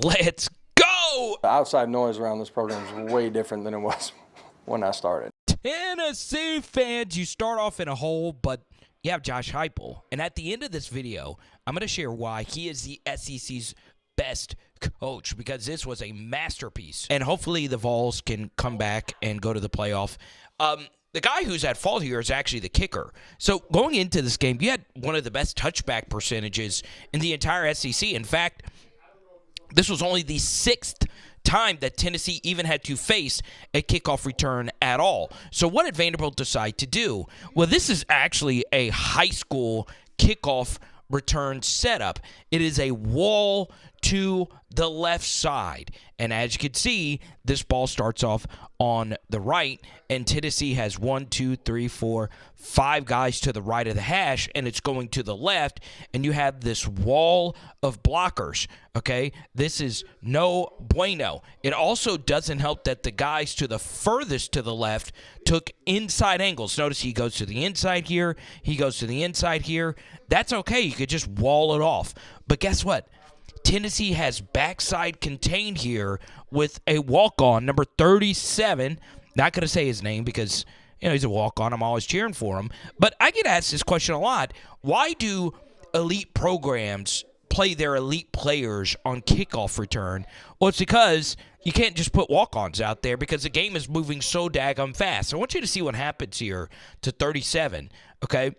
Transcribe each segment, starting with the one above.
Let's go! The outside noise around this program is way different than it was when I started. Tennessee fans, you start off in a hole, but you have Josh Heupel. And at the end of this video, I'm going to share why he is the SEC's best coach, because this was a masterpiece. And hopefully the Vols can come back and go to the playoff. The guy who's at fault here is actually the kicker. So going into this game, you had one of the best touchback percentages in the entire SEC. In fact, this was only the sixth time that Tennessee even had to face a kickoff return at all. So what did Vanderbilt decide to do? Well, this is actually a high school kickoff return setup. It is a wall to the left side. And as you can see, this ball starts off on the right, and Tennessee has 5 guys to the right of the hash, and it's going to the left, and you have this wall of blockers, okay? This is no bueno. It also doesn't help that the guys to the furthest to the left took inside angles. Notice he goes to the inside here, he goes to the inside here. That's okay. You could just wall it off. But guess what? Tennessee has backside contained here with a walk-on, number 37. Not going to say his name because, he's a walk-on. I'm always cheering for him. But I get asked this question a lot. Why do elite programs play their elite players on kickoff return? Well, it's because you can't just put walk-ons out there because the game is moving so daggum fast. I want you to see what happens here to 37, okay?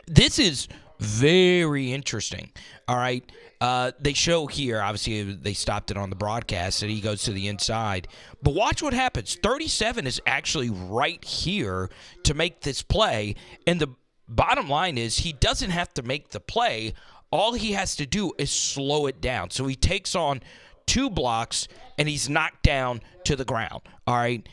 This is very interesting, all right? They show here, obviously, they stopped it on the broadcast, and he goes to the inside. But watch what happens. 37 is actually right here to make this play, and the bottom line is he doesn't have to make the play. All he has to do is slow it down. So he takes on 2 blocks, and he's knocked down to the ground, all right?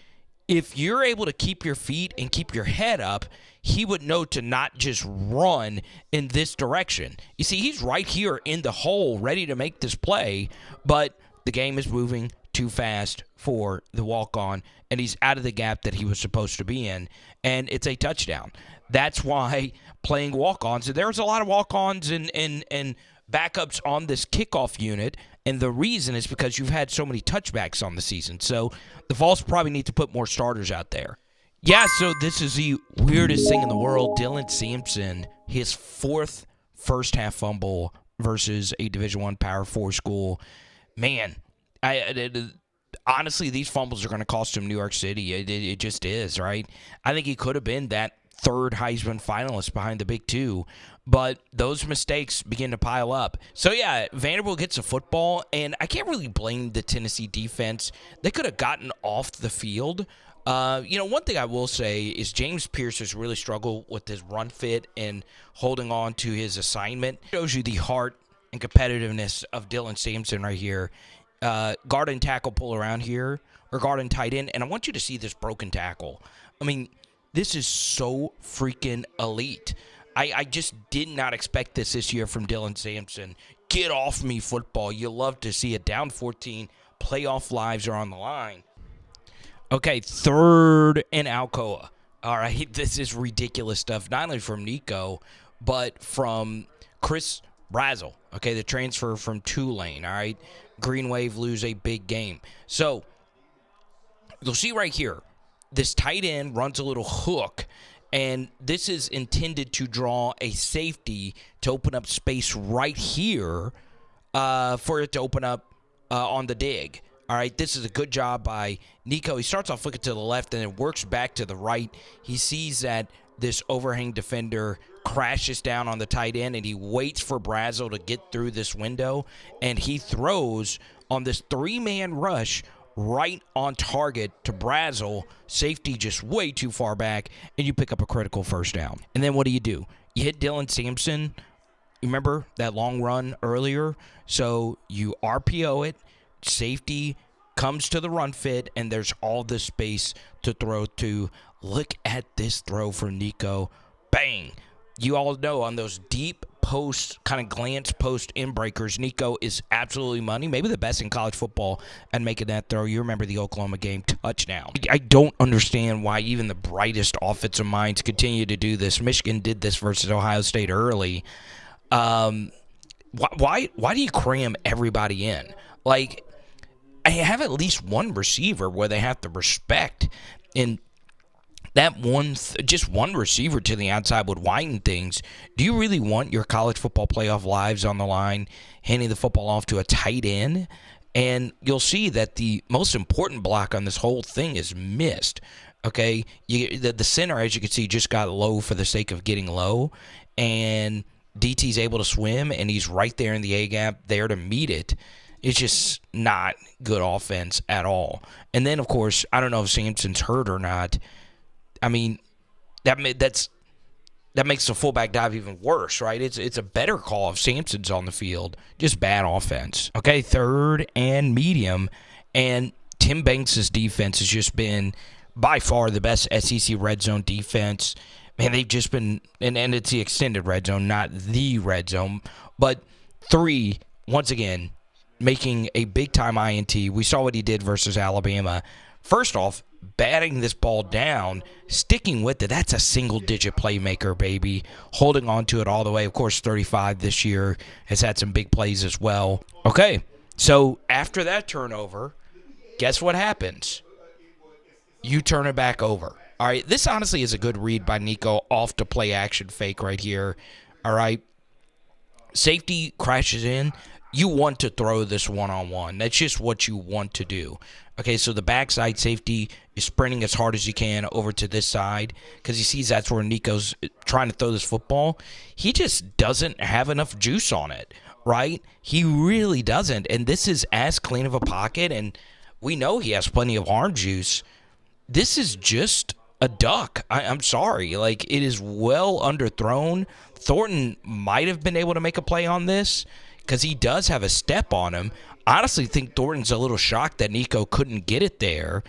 If you're able to keep your feet and keep your head up, he would know to not just run in this direction. You see, he's right here in the hole ready to make this play, but the game is moving too fast for the walk-on, and he's out of the gap that he was supposed to be in, and it's a touchdown. That's why playing walk-ons, there's a lot of walk-ons and backups on this kickoff unit, and the reason is because you've had so many touchbacks on the season. So the Vols probably need to put more starters out there. Yeah, so this is the weirdest thing in the world. Dylan Sampson, his 4th first-half fumble versus a Division I Power 4 school. Man, honestly, these fumbles are going to cost him New York City. It just is, right? I think he could have been that 3rd Heisman finalist behind the big 2, but those mistakes begin to pile up. So, yeah, Vanderbilt gets a football, and I can't really blame the Tennessee defense. They could have gotten off the field. One thing I will say is James Pierce has really struggled with his run fit and holding on to his assignment. It shows you the heart and competitiveness of Dylan Sampson right here. Guard and tackle pull around here, or guard and tight end, and I want you to see this broken tackle. I mean, this is so freaking elite. I just did not expect this year from Dylan Sampson. Get off me, football. You love to see it. Down 14, playoff lives are on the line. Okay, 3rd and Alcoa. All right, this is ridiculous stuff, not only from Nico, but from Chris Brazel, okay, the transfer from Tulane, all right? Green Wave lose a big game. So, you'll see right here, this tight end runs a little hook, and this is intended to draw a safety to open up space right here for it to open up on the dig. All right, this is a good job by Nico. He starts off looking to the left and then works back to the right. He sees that this overhang defender crashes down on the tight end, and he waits for Brazel to get through this window, and he throws on this 3-man rush right on target to Brazel. Safety just way too far back, and you pick up a critical first down. And then what do? You hit Dylan Sampson. Remember that long run earlier? So you RPO it. Safety comes to the run fit, and there's all this space to throw to. Look at this throw from Nico. Bang. You all know on those deep post, kind of glance post inbreakers, Nico is absolutely money, maybe the best in college football at making that throw. You remember the Oklahoma game, touchdown. I don't understand why even the brightest offensive minds continue to do this. Michigan did this versus Ohio State early. Why do you cram everybody in? Like, I have at least one receiver where they have to respect, and that just one receiver to the outside would widen things. Do you really want your college football playoff lives on the line, handing the football off to a tight end? And you'll see that the most important block on this whole thing is missed. Okay, the center, as you can see, just got low for the sake of getting low, and DT's able to swim, and he's right there in the A gap, there to meet it. It's just not good offense at all. And then, of course, I don't know if Sampson's hurt or not. I mean, that makes the fullback dive even worse, right? It's a better call if Sampson's on the field. Just bad offense. Okay, 3rd and medium, and Tim Banks' defense has just been by far the best SEC red zone defense. Man, they've just been, and it's the extended red zone, not the red zone. But 3, once again, making a big-time INT. We saw what he did versus Alabama. First off, batting this ball down, sticking with it. That's a single-digit playmaker, baby. Holding on to it all the way. Of course, 35 this year has had some big plays as well. Okay, so after that turnover, guess what happens? You turn it back over. All right, this honestly is a good read by Nico off to play action fake right here. All right, safety crashes in. You want to throw this one-on-one. That's just what you want to do. Okay, so the backside safety is sprinting as hard as he can over to this side because he sees that's where Nico's trying to throw this football. He just doesn't have enough juice on it, right? He really doesn't, and this is as clean of a pocket, and we know he has plenty of arm juice. This is just a duck. I'm sorry. Like, it is well underthrown. Thornton might have been able to make a play on this because he does have a step on him. I honestly think Thornton's a little shocked that Nico couldn't get it there.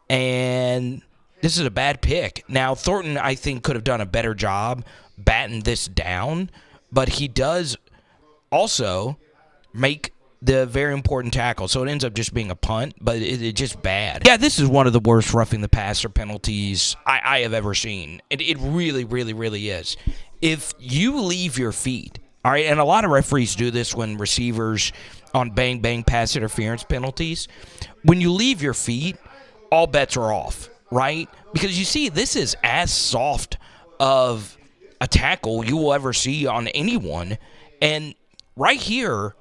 And this is a bad pick. Now, Thornton, I think, could have done a better job batting this down, but he does also make the very important tackle. So it ends up just being a punt, but it's just bad. Yeah, this is one of the worst roughing the passer penalties I have ever seen. It really, really, really is. If you leave your feet, all right, and a lot of referees do this when receivers on bang-bang pass interference penalties, when you leave your feet, all bets are off, right? Because you see, this is as soft of a tackle you will ever see on anyone. And right here,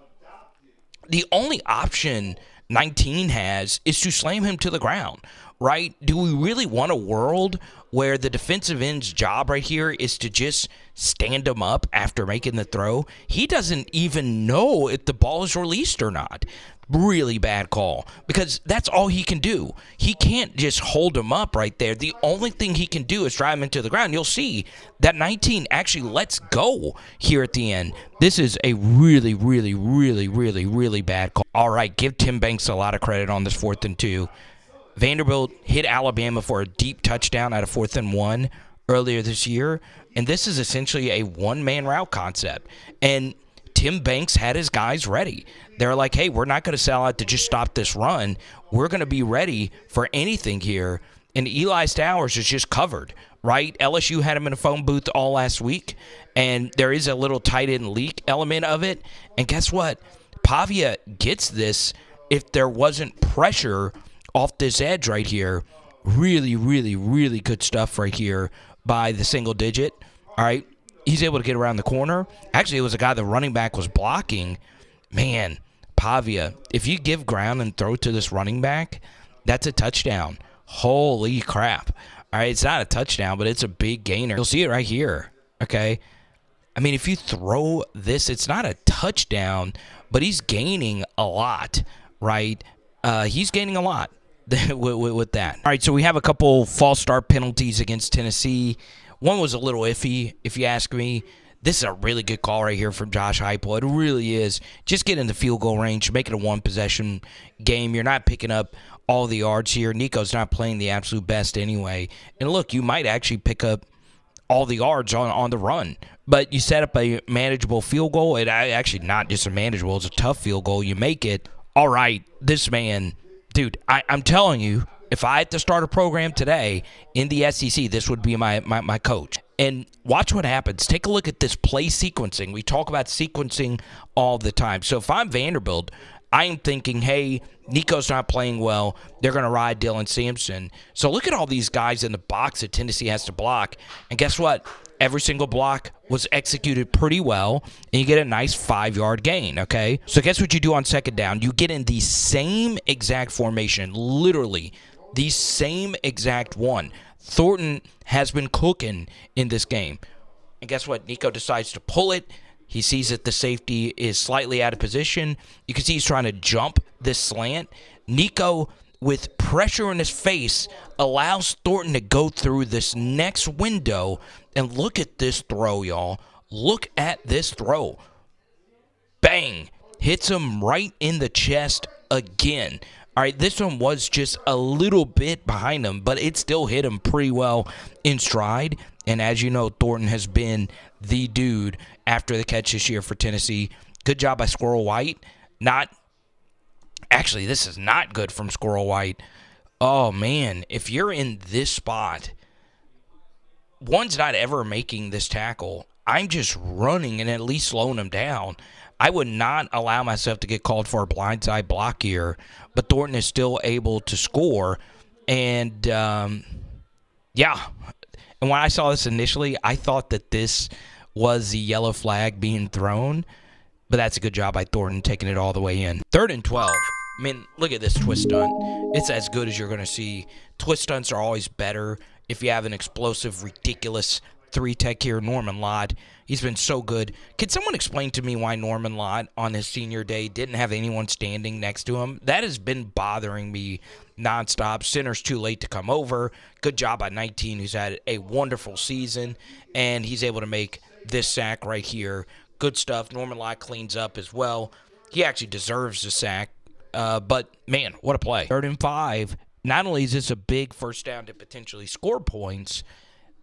the only option 19 has is to slam him to the ground, right? Do we really want a world where the defensive end's job right here is to just stand him up after making the throw? He doesn't even know if the ball is released or not. Really bad call, because that's all he can do. He can't just hold him up right there. The only thing he can do is drive him into the ground. You'll see that 19 actually lets go here at the end. This is a really, really, really, really, really bad call. All right, give Tim Banks a lot of credit on this 4th and 2. Vanderbilt hit Alabama for a deep touchdown at a 4th and 1 earlier this year, and this is essentially a one-man route concept. And Tim Banks had his guys ready. They're like, hey, we're not going to sell out to just stop this run. We're going to be ready for anything here. And Eli Stowers is just covered, right? LSU had him in a phone booth all last week, and there is a little tight end leak element of it. And guess what? Pavia gets this if there wasn't pressure off this edge right here. Really, really, really good stuff right here by the single digit. All right. He's able to get around the corner. Actually, it was a guy the running back was blocking. Man, Pavia, if you give ground and throw to this running back, that's a touchdown. Holy crap. All right, it's not a touchdown, but it's a big gainer. You'll see it right here, okay? I mean, if you throw this, it's not a touchdown, but he's gaining a lot, right? He's gaining a lot with that. All right, so we have a couple false start penalties against Tennessee. One was a little iffy, if you ask me. This is a really good call right here from JOSH HEUPEL. It really is. Just get in the field goal range. Make it a one-possession game. You're not picking up all the yards here. Nico's not playing the absolute best anyway. And look, you might actually pick up all the yards on the run. But you set up a manageable field goal. It actually not just a manageable. It's a tough field goal. You make it. All right, this man, dude, I'm telling you, if I had to start a program today in the SEC, this would be my coach. And watch what happens. Take a look at this play sequencing. We talk about sequencing all the time. So if I'm Vanderbilt, I am thinking, hey, Nico's not playing well. They're going to ride Dylan Sampson. So look at all these guys in the box that Tennessee has to block. And guess what? Every single block was executed pretty well, and you get a nice 5-yard gain, okay? So guess what you do on second down? You get in the same exact formation, literally the same exact one. Thornton has been cooking in this game. And guess what? Nico decides to pull it. He sees that the safety is slightly out of position. You can see he's trying to jump this slant. Nico, with pressure in his face, allows Thornton to go through this next window. And look at this throw, y'all. Look at this throw. Bang. Hits him right in the chest again. All right, this one was just a little bit behind him, but it still hit him pretty well in stride. And as you know, Thornton has been the dude after the catch this year for Tennessee. Good job by Squirrel White. Actually, this is not good from Squirrel White. Oh, man, if you're in this spot, one's not ever making this tackle. I'm just running and at least slowing him down. I would not allow myself to get called for a blindside block here, but Thornton is still able to score. And, yeah. And when I saw this initially, I thought that this was the yellow flag being thrown, but that's a good job by Thornton taking it all the way in. 3rd and 12. I mean, look at this twist stunt. It's as good as you're going to see. Twist stunts are always better if you have an explosive, ridiculous 3-tech here, Norman Lott. He's been so good. Can someone explain to me why Norman Lott on his senior day didn't have anyone standing next to him? That has been bothering me nonstop. Center's too late to come over. Good job by 19, who's had a wonderful season, and he's able to make this sack right here. Good stuff. Norman Lott cleans up as well. He actually deserves the sack, but, man, what a play. 3rd and 5. Not only is this a big first down to potentially score points,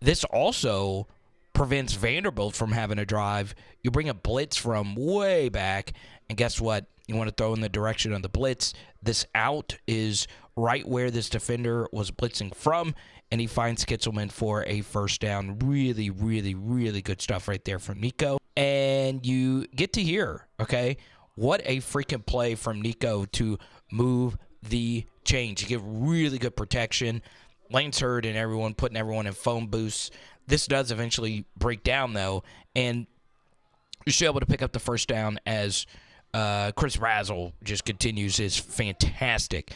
this also prevents Vanderbilt from having a drive. You bring a blitz from way back, and guess what? You want to throw in the direction of the blitz. This out is right where this defender was blitzing from, and he finds Kitzelman for a first down. Really, really, really good stuff right there from Nico. And you get to hear, okay, what a freaking play from Nico to move the chains. You get really good protection. Lane's hurt and everyone putting everyone in phone booths. This does eventually break down, though, and you're still able to pick up the first down as Chris Razzle just continues his fantastic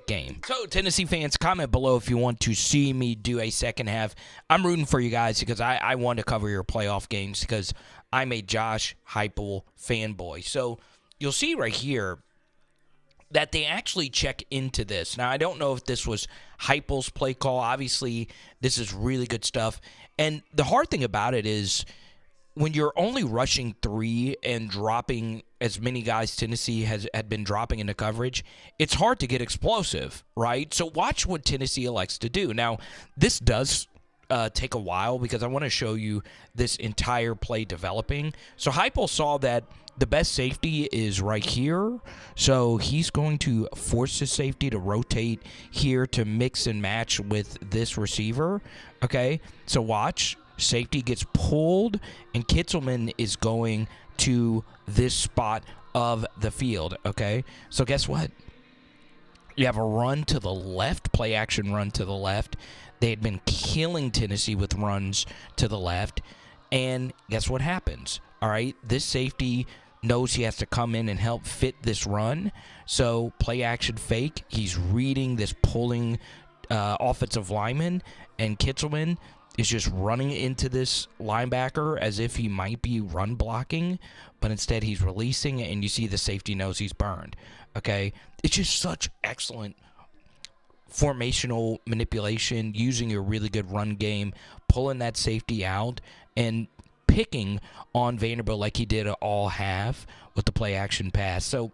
game. So, Tennessee fans, comment below if you want to see me do a second half. I'm rooting for you guys because I want to cover your playoff games because I'm a Josh Heupel fanboy. So, you'll see right here that they actually check into this. Now, I don't know if this was Heupel's play call. Obviously, this is really good stuff. And the hard thing about it is when you're only rushing 3 and dropping as many guys Tennessee had been dropping into coverage, it's hard to get explosive, right? So watch what Tennessee elects to do. Now, this does take a while because I want to show you this entire play developing. So Heupel saw that the best safety is right here, so he's going to force his safety to rotate here to mix and match with this receiver, okay? So watch. Safety gets pulled, and Kitzelman is going to this spot of the field, okay? So guess what? You have a run to the left, play action run to the left. They had been killing Tennessee with runs to the left, and guess what happens? All right, this safety knows he has to come in and help fit this run. So play action fake. He's reading this pulling offensive lineman, and Kitzelman is just running into this linebacker as if he might be run blocking, but instead he's releasing, and you see the safety knows he's burned. Okay, it's just such excellent formational manipulation, using your really good run game, pulling that safety out, and picking on Vanderbilt like he did all half with the play action pass. So,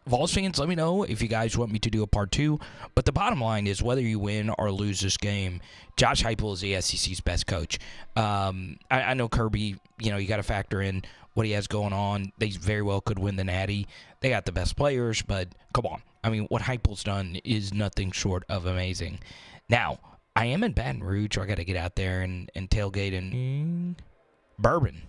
Vols fans, let me know if you guys want me to do a part 2. But the bottom line is, whether you win or lose this game, Josh Heupel is the SEC's best coach. I know Kirby, you got to factor in what he has going on. They very well could win the Natty. They got the best players, but come on. I mean, what Heupel's done is nothing short of amazing. Now, I am in Baton Rouge. So I got to get out there and tailgate and bourbon.